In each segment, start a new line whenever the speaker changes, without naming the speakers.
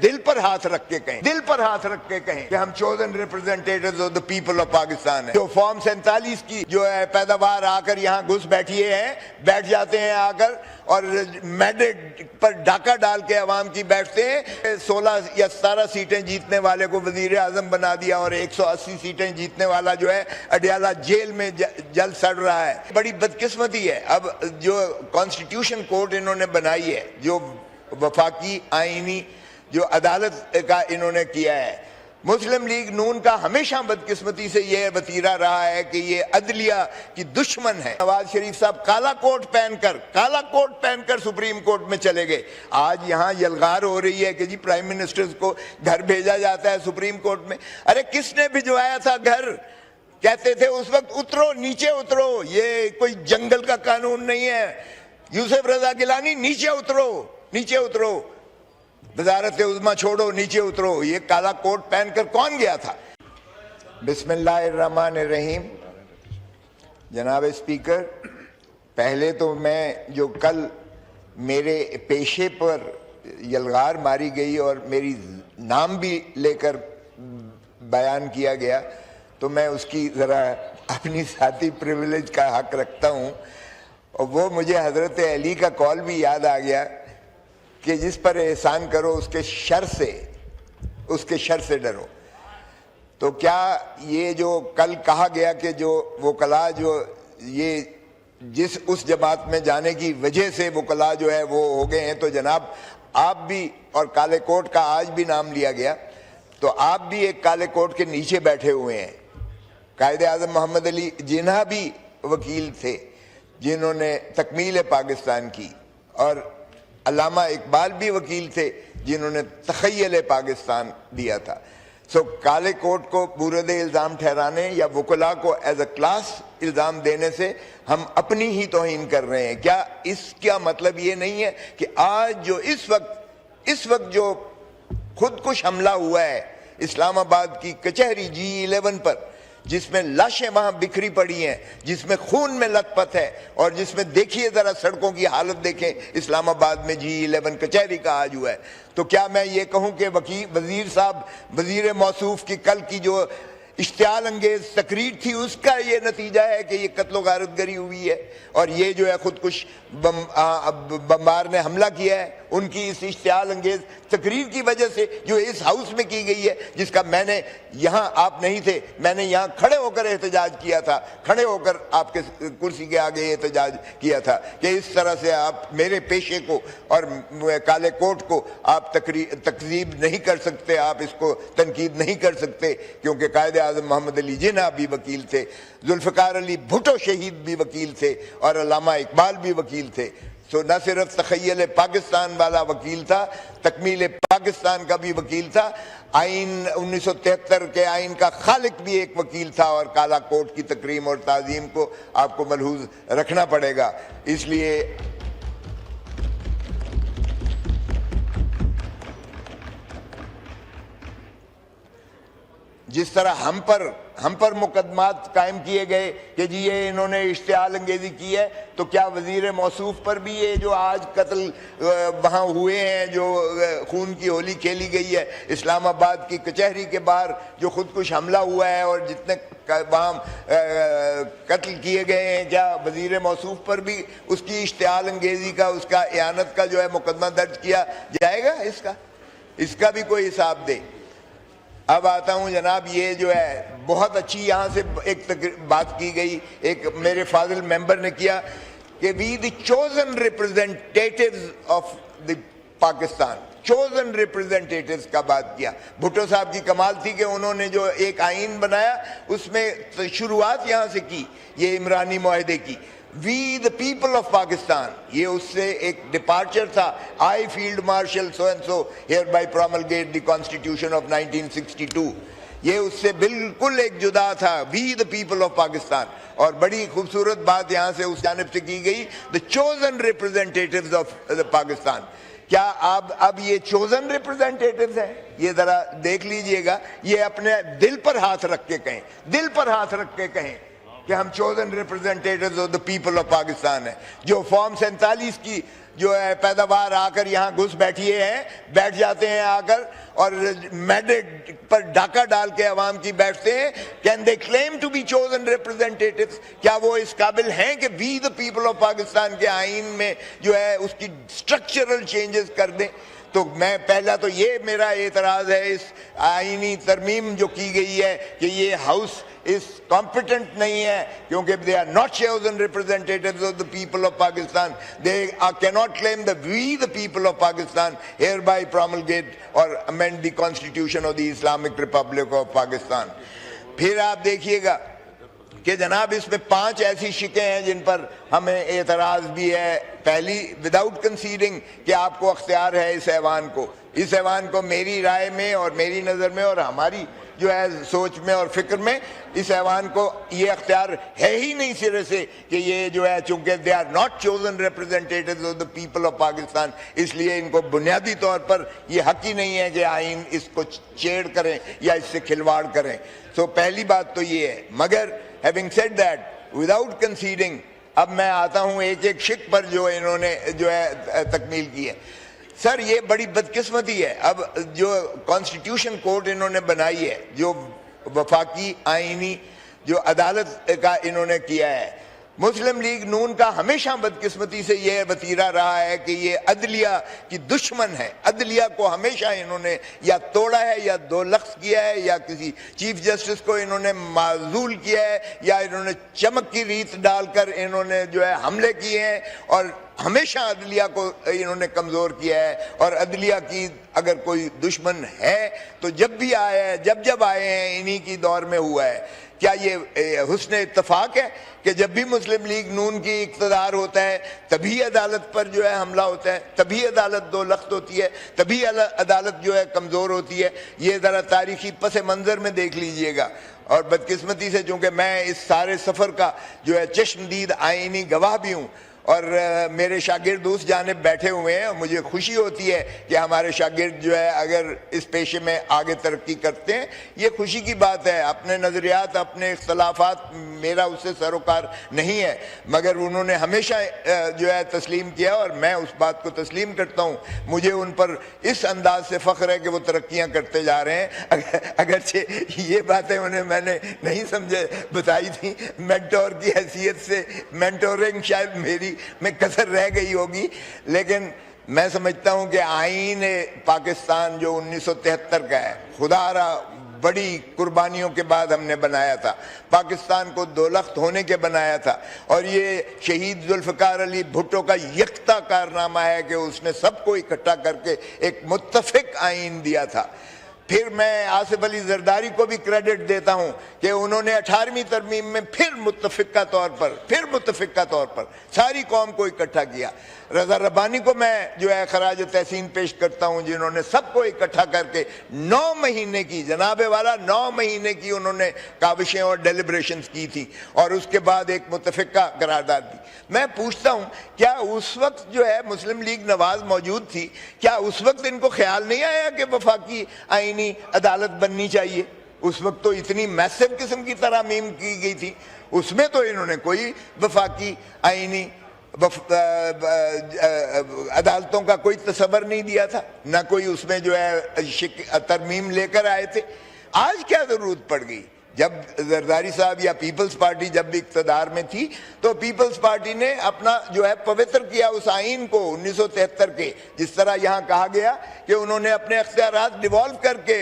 دل پر ہاتھ رکھ کے کہیں، دل پر ہاتھ رکھ کے کہیں کہ ہم chosen representatives of the people of Pakistan ہیں۔ جو فارم 47 کی جو ہے پیداوار آ کر یہاں گھس بیٹھ جاتے ہیں آ کر، اور مینڈیٹ پر ڈاکہ ڈال کے عوام کی بیٹھتے ہیں۔ 16 یا 17 سیٹیں جیتنے والے کو وزیر اعظم بنا دیا، اور 180 سیٹیں جیتنے والا جو ہے اڈیالہ جیل میں جل سڑ رہا ہے۔ بڑی بدقسمتی ہے۔ اب جو کانسٹیٹیوشن کورٹ انہوں نے بنائی ہے، جو وفاقی آئینی جو عدالت کا انہوں نے کیا ہے، مسلم لیگ نون کا ہمیشہ بدقسمتی سے یہ وتیرہ رہا ہے کہ یہ عدلیہ کی دشمن ہے۔ نواز شریف صاحب کالا کوٹ پہن کر سپریم کورٹ میں چلے گئے۔ آج یہاں یلغار ہو رہی ہے کہ جی پرائم منسٹرز کو گھر بھیجا جاتا ہے سپریم کورٹ میں۔ ارے کس نے بھجوایا تھا گھر؟ کہتے تھے اس وقت اترو، نیچے اترو، یہ کوئی جنگل کا قانون نہیں ہے۔ یوسف رضا گیلانی نیچے اترو، وزارت عظمیٰ چھوڑو، نیچے اترو۔ یہ کالا کوٹ پہن کر کون گیا تھا؟ بسم اللہ الرحمن الرحیم۔ جناب اسپیکر، پہلے تو میں جو کل میرے پیشے پر یلغار ماری گئی اور میری نام بھی لے کر بیان کیا گیا، تو میں اس کی ذرا اپنی ذاتی پریویلیج کا حق رکھتا ہوں، اور وہ مجھے حضرت علی کا قول بھی یاد آ گیا کہ جس پر احسان کرو اس کے شر سے ڈرو۔ تو کیا یہ جو کل کہا گیا کہ جو وکلاء جو یہ اس جماعت میں جانے کی وجہ سے وکلاء جو ہے وہ ہو گئے ہیں، تو جناب آپ بھی، اور کالے کوٹ کا آج بھی نام لیا گیا، تو آپ بھی ایک کالے کوٹ کے نیچے بیٹھے ہوئے ہیں۔ قائد اعظم محمد علی جناح بھی وکیل تھے جنہوں نے تکمیل پاکستان کی، اور علامہ اقبال بھی وکیل تھے جنہوں نے تخیل پاکستان دیا تھا۔ کالے کوٹ کو مورد الزام ٹھہرانے یا وکلاء کو ایز اے کلاس الزام دینے سے ہم اپنی ہی توہین کر رہے ہیں۔ کیا اس کا مطلب یہ نہیں ہے کہ آج جو اس وقت جو خودکش حملہ ہوا ہے اسلام آباد کی کچہری G11 پر، جس میں لاشیں وہاں بکھری پڑی ہیں، جس میں خون میں لت پت ہے، اور جس میں دیکھیے ذرا سڑکوں کی حالت دیکھیں اسلام آباد میں G11 کچہری کا آج ہوا ہے، تو کیا میں یہ کہوں کہ وزیر صاحب، وزیر موصوف کی کل کی جو اشتعال انگیز تقریر تھی اس کا یہ نتیجہ ہے کہ یہ قتل و غارت گری ہوئی ہے، اور یہ جو ہے خودکش بمبار نے حملہ کیا ہے ان کی اس اشتعال انگیز تقریر کی وجہ سے جو اس ہاؤس میں کی گئی ہے، جس کا میں نے یہاں، آپ نہیں تھے، میں نے یہاں کھڑے ہو کر احتجاج کیا تھا، کھڑے ہو کر آپ کے کرسی کے آگے احتجاج کیا تھا کہ اس طرح سے آپ میرے پیشے کو اور کالے کوٹ کو آپ تکذیب نہیں کر سکتے، آپ اس کو تنقید نہیں کر سکتے، کیونکہ قائد اعظم محمد علی جناح بھی وکیل تھے، ذوالفقار علی بھٹو شہید بھی وکیل تھے، اور علامہ اقبال بھی وکیل تھے۔ نہ صرف تخیل پاکستان والا وکیل تھا، تکمیل پاکستان کا بھی وکیل تھا، آئین 1973 کے آئین کا خالق بھی ایک وکیل تھا، اور کالا کوٹ کی تکریم اور تعظیم کو آپ کو ملحوظ رکھنا پڑے گا۔ اس لیے جس طرح ہم پر مقدمات قائم کیے گئے کہ جی یہ انہوں نے اشتعال انگیزی کی ہے، تو کیا وزیر موصوف پر بھی یہ جو آج قتل وہاں ہوئے ہیں، جو خون کی ہولی کھیلی گئی ہے اسلام آباد کی کچہری کے باہر، جو خودکش حملہ ہوا ہے اور جتنے وہاں قتل کیے گئے ہیں، کیا وزیر موصوف پر بھی اس کی اشتعال انگیزی کا، اس کا اعانت کا جو ہے مقدمہ درج کیا جائے گا؟ اس کا بھی کوئی حساب دے۔ اب آتا ہوں جناب، یہ جو ہے بہت اچھی یہاں سے ایک بات کی گئی، ایک میرے فاضل ممبر نے کیا کہ وی دی chosen representatives of the Pakistan, chosen ریپرزینٹیٹیوز کا بات کیا۔ بھٹو صاحب کی کمال تھی کہ انہوں نے جو ایک آئین بنایا اس میں شروعات یہاں سے کی، یہ عمرانی معاہدے کی، we the people of Pakistan, یہ اس سے ایک ڈپارچر تھا۔ I field marshal so and so hereby promulgate the constitution of 1962، یہ اس سے بالکل ایک جدا تھا، we the people of Pakistan. اور بڑی خوبصورت بات یہاں سے اس جانب سے کی گئی، دا چوزن ریپرزینٹیٹیوز آف پاکستان۔ کیا اب یہ چوزن ریپرزینٹیٹیوز ہیں؟ یہ ذرا دیکھ لیجئے گا، یہ اپنے دل پر ہاتھ رکھ کے کہیں کہ ہم chosen representatives of the people of Pakistan ہیں. جو فارم 47 کی جو ہے پیداوار آ کر یہاں گھس بیٹھ جاتے ہیں آ کر اور مینڈیٹ پر ڈاکہ ڈال کے عوام کی بیٹھتے ہیں. Can they claim to be chosen representatives? کیا وہ اس قابل ہیں کہ we the people of Pakistan کے آئین میں جو ہے اس کی اسٹرکچرل چینجز کر دیں؟ تو میں پہلا تو یہ میرا اعتراض ہے اس آئینی ترمیم جو کی گئی ہے کہ یہ ہاؤس اس کمپیٹنٹ نہیں ہے کیونکہ they are not chosen representatives of the people of Pakistan. They cannot claim that we the people of Pakistan hereby promulgate or amend the constitution of the Islamic Republic of Pakistan. پھر آپ دیکھیے گا کہ جناب اس میں 5 ایسی شکیں ہیں جن پر ہمیں اعتراض بھی ہے. پہلی وداؤٹ کنسیڈنگ کہ آپ کو اختیار ہے اس ایوان کو میری رائے میں اور میری نظر میں اور ہماری جو ہے سوچ میں اور فکر میں اس ایوان کو یہ اختیار ہے ہی نہیں سرے سے کہ یہ جو ہے چونکہ they are not chosen representatives of the people of Pakistan اس لیے ان کو بنیادی طور پر یہ حق ہی نہیں ہے کہ آئین اس کو چھیڑ کریں یا اس سے کھلواڑ کریں. سو پہلی بات تو یہ ہے. مگر having said that without conceding اب میں آتا ہوں ایک شک پر جو انہوں نے جو ہے تکمیل کی ہے. سر یہ بڑی بدقسمتی ہے. اب جو کانسٹیٹیوشن کورٹ انہوں نے بنائی ہے جو وفاقی آئینی جو عدالت کا انہوں نے کیا ہے مسلم لیگ نون کا ہمیشہ بدقسمتی سے یہ وتیرہ رہا ہے کہ یہ عدلیہ کی دشمن ہے. عدلیہ کو ہمیشہ انہوں نے یا توڑا ہے یا دو لخت کیا ہے یا کسی چیف جسٹس کو انہوں نے معزول کیا ہے یا انہوں نے چمک کی ریت ڈال کر انہوں نے جو ہے حملے کیے ہیں اور ہمیشہ عدلیہ کو انہوں نے کمزور کیا ہے. اور عدلیہ کی اگر کوئی دشمن ہے تو جب بھی آئے ہیں جب آئے ہیں انہی کی دور میں ہوا ہے. کیا یہ حسن اتفاق ہے کہ جب بھی مسلم لیگ نون کی اقتدار ہوتا ہے تبھی عدالت پر جو ہے حملہ ہوتا ہے, تبھی عدالت دو لخت ہوتی ہے, تبھی عدالت جو ہے کمزور ہوتی ہے؟ یہ ذرا تاریخی پس منظر میں دیکھ لیجئے گا. اور بدقسمتی سے چونکہ میں اس سارے سفر کا جو ہے چشمدید آئینی گواہ بھی ہوں اور میرے شاگرد اس جانب بیٹھے ہوئے ہیں اور مجھے خوشی ہوتی ہے کہ ہمارے شاگرد جو ہے اگر اس پیشے میں آگے ترقی کرتے ہیں یہ خوشی کی بات ہے. اپنے نظریات اپنے اختلافات میرا اس سے سروکار نہیں ہے مگر انہوں نے ہمیشہ جو ہے تسلیم کیا اور میں اس بات کو تسلیم کرتا ہوں. مجھے ان پر اس انداز سے فخر ہے کہ وہ ترقیاں کرتے جا رہے ہیں. اگرچہ یہ باتیں انہیں میں نے نہیں سمجھے بتائی تھیں مینٹور کی حیثیت سے مینٹورنگ شاید میری میں کثر رہ گئی ہوگی لیکن میں سمجھتا ہوں کہ آئین پاکستان جو 1973 کا ہے خدا را بڑی قربانیوں کے بعد ہم نے بنایا تھا. پاکستان کو دو لخت ہونے کے بنایا تھا اور یہ شہید ذوالفقار علی بھٹو کا یکتا کارنامہ ہے کہ اس نے سب کو اکٹھا کر کے ایک متفق آئین دیا تھا. پھر میں آصف علی زرداری کو بھی کریڈٹ دیتا ہوں کہ انہوں نے 18ویں ترمیم میں پھر متفقہ طور پر ساری قوم کو اکٹھا کیا. رضا ربانی کو میں جو ہے خراج تحسین پیش کرتا ہوں جنہوں نے سب کو اکٹھا کر کے 9 مہینے کی جناب والا 9 مہینے کی انہوں نے کاوشیں اور ڈیلیبریشنز کی تھی اور اس کے بعد ایک متفقہ قرارداد دی. میں پوچھتا ہوں کیا اس وقت جو ہے مسلم لیگ نواز موجود تھی, کیا اس وقت ان کو خیال نہیں آیا کہ وفاقی آئینی عدالت بننی چاہیے؟ اس وقت تو اتنی میسو قسم کی ترامیم کی گئی تھی, اس میں تو انہوں نے کوئی وفاقی آئینی عدالتوں کا کوئی تصور نہیں دیا تھا, نہ کوئی اس میں جو ہے ترمیم لے کر آئے تھے. آج کیا ضرورت پڑ گئی؟ جب زرداری صاحب یا پیپلز پارٹی جب بھی اقتدار میں تھی تو پیپلز پارٹی نے اپنا جو ہے پوتر کیا اس آئین کو 1973 کے, جس طرح یہاں کہا گیا کہ انہوں نے اپنے اختیارات ڈیوالو کر کے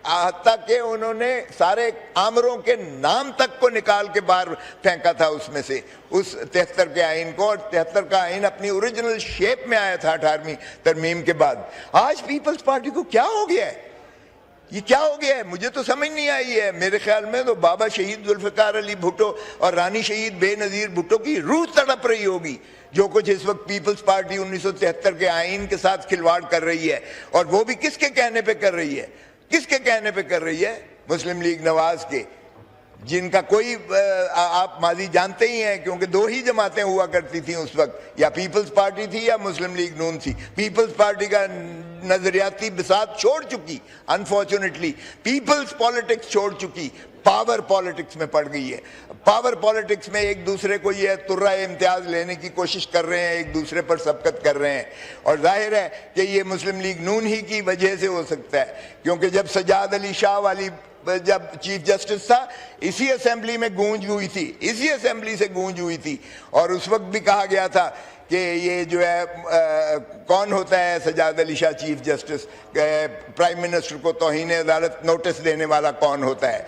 حتیٰ کہ انہوں نے سارے آمروں کے نام تک کو نکال کے باہر پھینکا تھا اس میں سے اس 73 کے آئین کو, اور 73 کا آئین اپنی اوریجنل شیپ میں آیا تھا 18ویں ترمیم کے بعد. آج پیپلز پارٹی کو کیا ہو گیا ہے؟ یہ کیا ہو گیا ہے؟ مجھے تو سمجھ نہیں آئی ہے. میرے خیال میں تو بابا شہید ذوالفقار علی بھٹو اور رانی شہید بے نظیر بھٹو کی روح تڑپ رہی ہوگی جو کچھ اس وقت پیپلز پارٹی 1973 کے آئین کے ساتھ کھلواڑ کر رہی ہے. اور وہ بھی کس کے کہنے پہ کر رہی ہے؟ کس کے کہنے پہ کر رہی ہے؟ مسلم لیگ نواز کے, جن کا کوئی آپ ماضی جانتے ہی ہیں کیونکہ 2 ہی جماعتیں ہوا کرتی تھیں اس وقت, یا پیپلز پارٹی تھی یا مسلم لیگ نون تھی. پیپلز پارٹی کا نظریاتی بساط چھوڑ چکی, انفارچونیٹلی پیپلز پالیٹکس چھوڑ چکی, پاور پالیٹکس میں پڑ گئی ہے. پاور پالیٹکس میں ایک دوسرے کو یہ ترہ امتیاز لینے کی کوشش کر رہے ہیں, ایک دوسرے پر سبقت کر رہے ہیں, اور ظاہر ہے کہ یہ مسلم لیگ نون ہی کی وجہ سے ہو سکتا ہے, کیونکہ جب سجاد علی شاہ والی جب چیف جسٹس تھا اسی اسمبلی میں گونج ہوئی تھی, اسی اسمبلی سے گونج ہوئی تھی, اور اس وقت بھی کہا گیا تھا کہ یہ جو ہے کون ہوتا ہے Sajjad Ali Shah chief justice, prime minister کو توہین عدالت نوٹس دینے والا کون ہوتا ہے.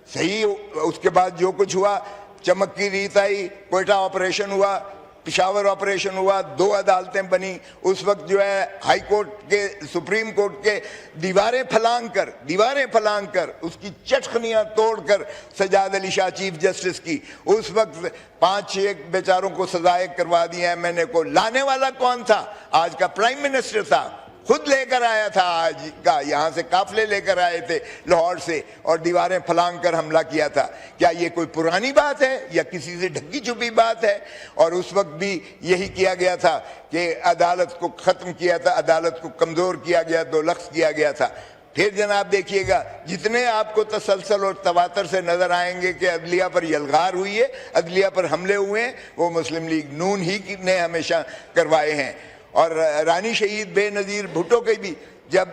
صحیح, اس کے بعد جو کچھ ہوا, چمک کی ریت آئی, کوئٹہ آپریشن ہوا, پشاور آپریشن ہوا, 2 عدالتیں بنی, اس وقت جو ہے ہائی کورٹ کے, سپریم کورٹ کے دیواریں پھلانگ کر اس کی چٹخنیاں توڑ کر سجاد علی شاہ چیف جسٹس کی اس وقت 5-6 بیچاروں کو سزائیں کروا دی. ایم این اے کو لانے والا کون تھا؟ آج کا پرائم منسٹر تھا, خود لے کر آیا تھا, آج کا یہاں سے قافلے لے کر آئے تھے لاہور سے, اور دیواریں پھلانگ کر حملہ کیا تھا. کیا یہ کوئی پرانی بات ہے یا کسی سے ڈھکی چھپی بات ہے؟ اور اس وقت بھی یہی کیا گیا تھا کہ عدالت کو ختم کیا تھا, عدالت کو کمزور کیا گیا, 2 لفظ کیا گیا تھا. پھر جناب دیکھیے گا جتنے آپ کو تسلسل اور تواتر سے نظر آئیں گے کہ عدلیہ پر یلغار ہوئی ہے, عدلیہ پر حملے ہوئے ہیں, وہ مسلم لیگ نون ہی نے ہمیشہ کروائے ہیں. اور رانی شہید بے نظیر بھٹو کے بھی جب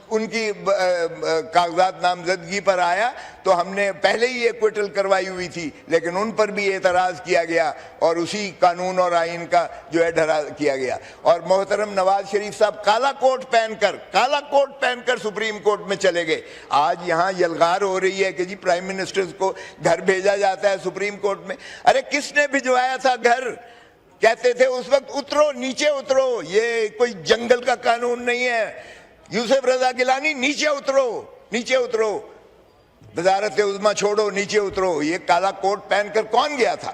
ان کی کاغذات نامزدگی پر آیا تو ہم نے پہلے ہی ایکویٹل کروائی ہوئی تھی, لیکن ان پر بھی اعتراض کیا گیا اور اسی قانون اور آئین کا جو ہے ڈھرا کیا گیا. اور محترم نواز شریف صاحب کالا کوٹ پہن کر سپریم کورٹ میں چلے گئے. آج یہاں یلغار ہو رہی ہے کہ جی پرائم منسٹرز کو گھر بھیجا جاتا ہے سپریم کورٹ میں. ارے کس نے بھجوایا تھا گھر؟ کہتے تھے اس وقت اترو, نیچے اترو, یہ کوئی جنگل کا قانون نہیں ہے. یوسف رضا گیلانی نیچے اترو, وزارت عظمیٰ چھوڑو, نیچے اترو. یہ کالا کوٹ پہن کر کون گیا تھا؟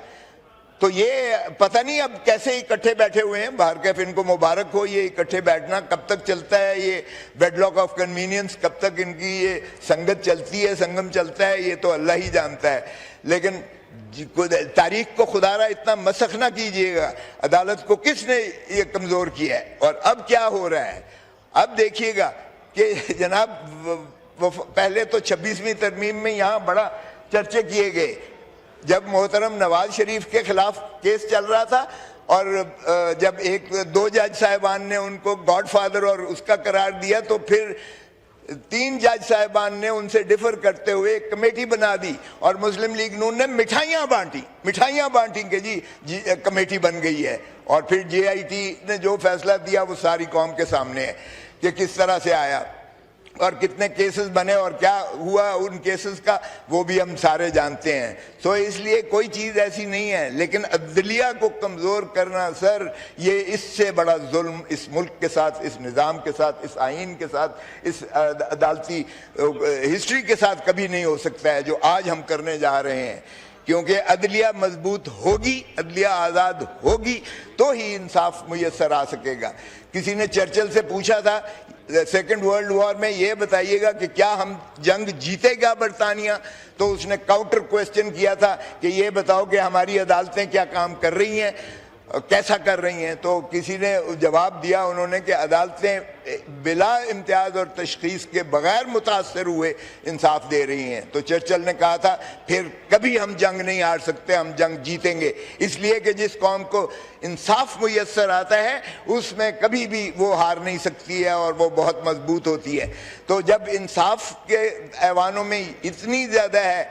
تو یہ پتہ نہیں اب کیسے اکٹھے بیٹھے ہوئے ہیں. بہرکیف ان کو مبارک ہو, یہ اکٹھے بیٹھنا کب تک چلتا ہے, یہ ویڈ لاک آف کنوینئنس کب تک ان کی یہ سنگت چلتی ہے, سنگم چلتا ہے, یہ تو اللہ ہی جانتا ہے. لیکن تاریخ کو خدا را اتنا مسخ نہ کیجئے گا. عدالت کو کس نے یہ کمزور کیا ہے؟ اور اب کیا ہو رہا ہے؟ اب دیکھیے گا کہ جناب پہلے تو 26ویں ترمیم میں یہاں بڑا چرچے کیے گئے جب محترم نواز شریف کے خلاف کیس چل رہا تھا, اور جب 2 جج صاحبان نے ان کو گاڈ فادر اور اس کا قرار دیا, تو پھر 3 جج صاحبان نے ان سے ڈیفر کرتے ہوئے ایک کمیٹی بنا دی, اور مسلم لیگ نون نے مٹھائیاں بانٹی کہ جی کمیٹی بن گئی ہے. اور پھر جے آئی ٹی نے جو فیصلہ دیا وہ ساری قوم کے سامنے ہے کہ کس طرح سے آیا اور کتنے کیسز بنے اور کیا ہوا ان کیسز کا, وہ بھی ہم سارے جانتے ہیں. سو اس لیے کوئی چیز ایسی نہیں ہے, لیکن عدلیہ کو کمزور کرنا سر, یہ اس سے بڑا ظلم اس ملک کے ساتھ, اس نظام کے ساتھ, اس آئین کے ساتھ, اس عدالتی ہسٹری کے ساتھ کبھی نہیں ہو سکتا ہے جو آج ہم کرنے جا رہے ہیں. کیونکہ عدلیہ مضبوط ہوگی, عدلیہ آزاد ہوگی تو ہی انصاف میسر آ سکے گا. کسی نے چرچل سے پوچھا تھا سیکنڈ ورلڈ وار میں یہ بتائیے گا کہ کیا ہم جنگ جیتے گا برطانیہ, تو اس نے کاؤنٹر کویسچن کیا تھا کہ یہ بتاؤ کہ ہماری عدالتیں کیا کام کر رہی ہیں, کیسا کر رہی ہیں. تو کسی نے جواب دیا انہوں نے کہ عدالتیں بلا امتیاز اور تشخیص کے بغیر متاثر ہوئے انصاف دے رہی ہیں. تو چرچل نے کہا تھا پھر کبھی ہم جنگ نہیں ہار سکتے, ہم جنگ جیتیں گے, اس لیے کہ جس قوم کو انصاف میسر آتا ہے اس میں کبھی بھی وہ ہار نہیں سکتی ہے اور وہ بہت مضبوط ہوتی ہے. تو جب انصاف کے ایوانوں میں اتنی زیادہ ہے